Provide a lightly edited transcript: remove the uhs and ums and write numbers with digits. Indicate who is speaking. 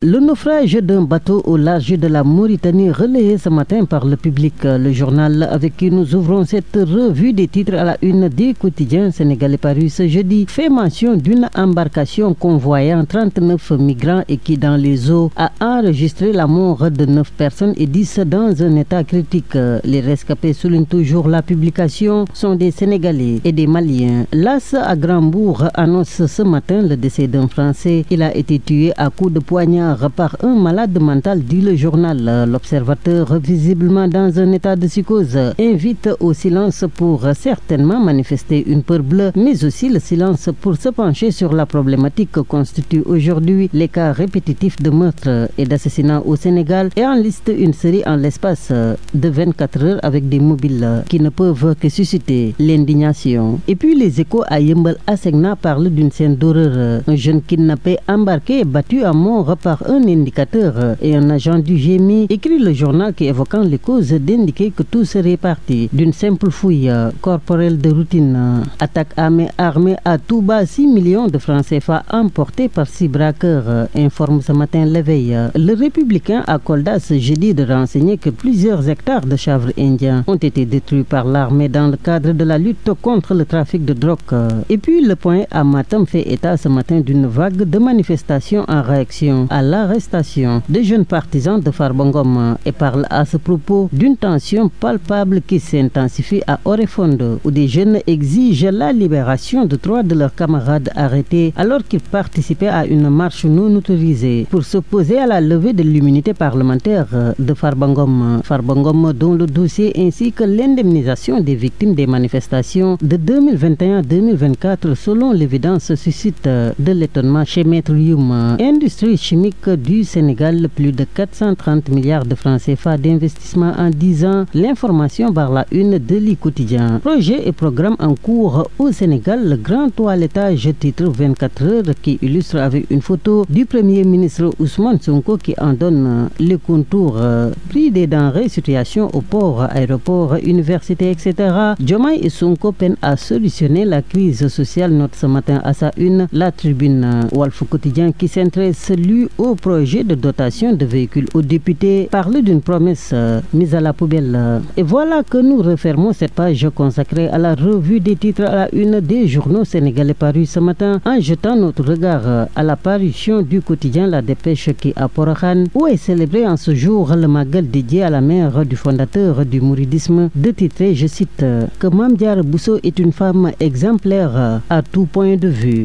Speaker 1: Le naufrage d'un bateau au large de la Mauritanie relayé ce matin par le public. Le journal avec qui nous ouvrons cette revue des titres à la une des quotidiens sénégalais paru ce jeudi fait mention d'une embarcation convoyant 39 migrants et qui dans les eaux a enregistré la mort de 9 personnes et 10 dans un état critique. Les rescapés soulignent toujours la publication sont des Sénégalais et des Maliens. L'AS à Grandbourg annonce ce matin le décès d'un Français. Il a été tué à coups de poignard par un malade mental, dit le journal. L'observateur, visiblement dans un état de psychose, invite au silence pour certainement manifester une peur bleue, mais aussi le silence pour se pencher sur la problématique que constituent aujourd'hui les cas répétitifs de meurtres et d'assassinats au Sénégal et en liste une série en l'espace de 24 heures avec des mobiles qui ne peuvent que susciter l'indignation. Et puis les échos à Yeumbeul Asegna parlent d'une scène d'horreur. Un jeune kidnappé embarqué et battu à mort par un indicateur et un agent du GMI, écrit le journal qui évoquant les causes d'indiquer que tout serait parti d'une simple fouille corporelle de routine. Attaque armée à Touba, 6 millions de francs CFA emportés par 6 braqueurs, informe ce matin l'éveil. Le Républicain à Kolda ce jeudi de renseigner que plusieurs hectares de chanvre indien ont été détruits par l'armée dans le cadre de la lutte contre le trafic de drogue. Et puis le Point à Matam fait état ce matin d'une vague de manifestations en réaction à l'arrestation de jeunes partisans de Farba Ngom et parle à ce propos d'une tension palpable qui s'intensifie à Oréfondé où des jeunes exigent la libération de 3 de leurs camarades arrêtés alors qu'ils participaient à une marche non autorisée pour s'opposer à la levée de l'immunité parlementaire de Farba Ngom. Farba Ngom dont le dossier ainsi que l'indemnisation des victimes des manifestations de 2021-2024 selon l'évidence suscite de l'étonnement chez Maître Youm. Industrie chimique du Sénégal, plus de 430 milliards de francs CFA d'investissement en 10 ans. L'information par la une de l'I Quotidien. Projet et programme en cours au Sénégal, le grand toilettage titre 24 heures qui illustre avec une photo du Premier ministre Ousmane Sonko qui en donne les contours. Prix des denrées, situation au port, aéroport, université, etc. Diomaye et Sonko peinent à solutionner la crise sociale, note ce matin à sa une la tribune. Walf Quotidien qui s'intéresse lui au projet de dotation de véhicules aux députés parle d'une promesse mise à la poubelle. Et voilà que nous refermons cette page consacrée à la revue des titres à la une des journaux sénégalais parus ce matin en jetant notre regard à la parution du quotidien La Dépêche qui à Porokhane où est célébré en ce jour le Magal dédié à la mère du fondateur du mouridisme de titrer, je cite, que Mame Diarra Bousso est une femme exemplaire à tout point de vue.